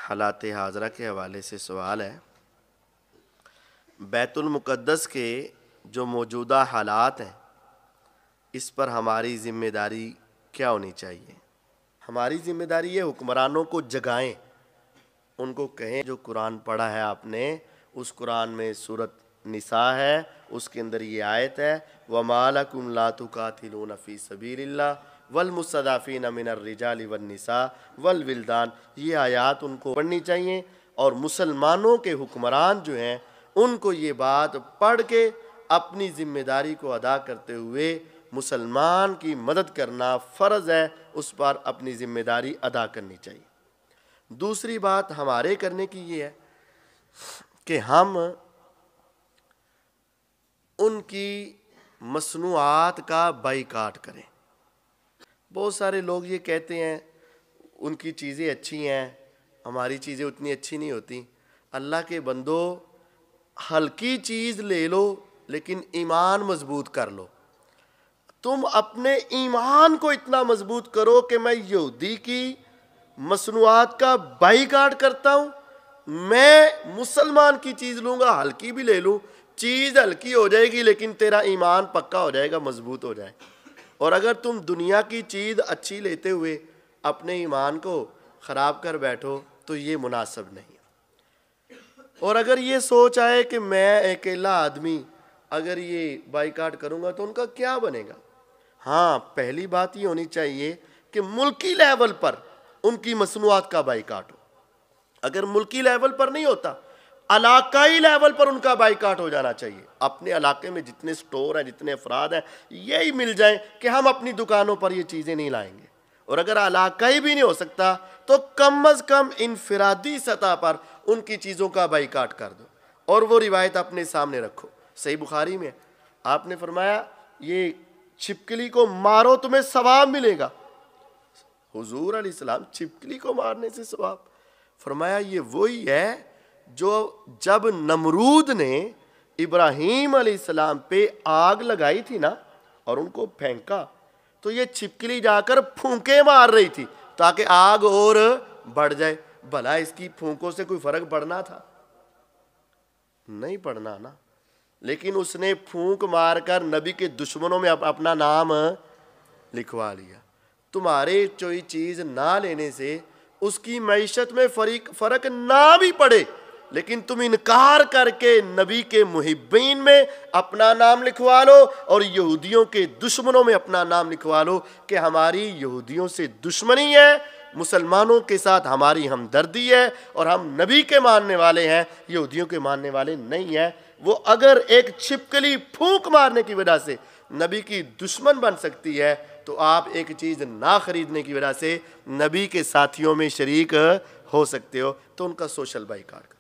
حالات حاضرہ کے حوالے سے سوال ہے۔ بیت المقدس کے جو موجودہ حالات ہیں اس پر ہماری ذمہ داری کیا ہونی چاہیے؟ ہماری ذمہ داری ہے حکمرانوں کو جگائیں، ان کو کہیں جو قرآن پڑھا ہے آپ نے، اس قرآن میں سورۃ نساء ہے، اس کے اندر یہ آیت ہے وَمَا لَكُمْ لَا تُقَاتِلُونَ فِي سَبِيلِ اللَّهِ وَالْمُسْتَضْعَفِينَ مِنَ الرِّجَالِ وَالنِّسَاءِ وَالْوِلْدَانِ، یہ آیات ان کو پڑھنی چاہیے، اور مسلمانوں کے حکمران جو ہیں ان کو یہ بات پڑھ کے اپنی ذمہ داری کو ادا کرتے ہوئے مسلمان کی مدد کرنا فرض ہے، اس پر اپنی ذمہ داری ادا کرنی چاہیے۔ دوسری بات ہمارے کرنے کی یہ ہے کہ ہم ان کی مصنوعات کا بائیکاٹ کریں۔ بہت سارے لوگ یہ کہتے ہیں ان کی چیزیں اچھی ہیں، ہماری چیزیں اتنی اچھی نہیں ہوتی۔ اللہ کے بندو، ہلکی چیز لے لو لیکن ایمان مضبوط کر لو۔ تم اپنے ایمان کو اتنا مضبوط کرو کہ میں یہودی کی مصنوعات کا بائیکاٹ کرتا ہوں، میں مسلمان کی چیز لوں گا، ہلکی بھی لے لوں، چیز ہلکی ہو جائے گی لیکن تیرا ایمان پکا ہو جائے گا، مضبوط ہو جائے گا۔ اور اگر تم دنیا کی چیز اچھی لیتے ہوئے اپنے ایمان کو خراب کر بیٹھو تو یہ مناسب نہیں۔ اور اگر یہ سوچ آئے کہ میں اکیلا آدمی اگر یہ بائیکاٹ کروں گا تو ان کا کیا بنے گا؟ ہاں، پہلی بات یہ ہونی چاہیے کہ ملکی لیول پر ان کی مصنوعات کا بائیکاٹ ہو۔ اگر ملکی لیول پر نہیں ہوتا، علاقائی لیول پر ان کا بائیکاٹ ہو جانا چاہیے۔ اپنے علاقے میں جتنے سٹور ہیں، جتنے افراد ہیں، یہی مل جائیں کہ ہم اپنی دکانوں پر یہ چیزیں نہیں لائیں گے۔ اور اگر علاقائی بھی نہیں ہو سکتا تو کم از کم انفرادی سطح پر ان کی چیزوں کا بائیکاٹ کر دو، اور وہ روایت اپنے سامنے رکھو۔ صحیح بخاری میں آپ نے فرمایا یہ چھپکلی کو مارو تمہیں ثواب ملے گا۔ حضور علیہ السلام چھپکلی کو مارنے سے ثواب؟ فرمایا یہ وہی ہے جو جب نمرود نے ابراہیم علیہ السلام پہ آگ لگائی تھی نا اور ان کو پھینکا، تو یہ چھپکلی جا کر پھونکے مار رہی تھی تاکہ آگ اور بڑھ جائے۔ بھلا اس کی پھونکوں سے کوئی فرق پڑنا تھا؟ نہیں پڑنا نا، لیکن اس نے پھونک مار کر نبی کے دشمنوں میں اپنا نام لکھوا لیا۔ تمہارے کوئی چیز نہ لینے سے اس کی معیشت میں فرق نہ بھی پڑے، لیکن تم انکار کر کے نبی کے محبین میں اپنا نام لکھوا لو اور یہودیوں کے دشمنوں میں اپنا نام لکھوا لو کہ ہماری یہودیوں سے دشمنی ہے، مسلمانوں کے ساتھ ہماری ہمدردی ہے، اور ہم نبی کے ماننے والے ہیں، یہودیوں کے ماننے والے نہیں ہیں۔ وہ اگر ایک چھپکلی پھونک مارنے کی وجہ سے نبی کی دشمن بن سکتی ہے تو آپ ایک چیز نہ خریدنے کی وجہ سے نبی کے ساتھیوں میں شریک ہو سکتے ہو، تو ان کا سوشل بائیکاٹ کرو۔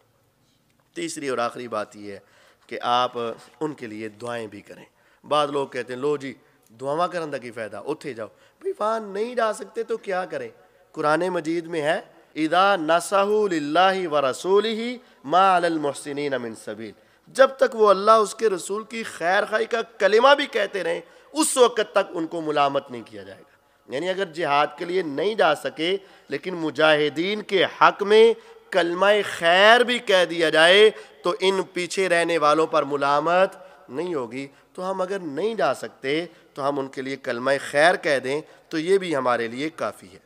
تیسری اور آخری بات یہ ہے کہ آپ ان کے لیے دعائیں بھی کریں۔ بعض لوگ کہتے ہیں لو جی دعاواں کرن دا کی فائدہ، اتھے جاؤ۔ بھئی وہاں نہیں جا سکتے تو کیا کریں؟ قرآن مجید میں ہے اِذَا نَصَحُوا لِلَّهِ وَرَسُولِهِ مَا عَلَى الْمُحْسِنِينَ مِن سَبِيلٍ، جب تک وہ اللہ اس کے رسول کی خیر خواہی کا کلمہ بھی کہتے رہیں اس وقت تک ان کو ملامت نہیں کیا جائے گا۔ یعنی اگر جہاد کے لیے نہیں جا سکے لیکن مجاہدین کے حق میں کلمہ خیر بھی کہہ دیا جائے تو ان پیچھے رہنے والوں پر ملامت نہیں ہوگی۔ تو ہم اگر نہیں جا سکتے تو ہم ان کے لیے کلمہ خیر کہہ دیں تو یہ بھی ہمارے لیے کافی ہے۔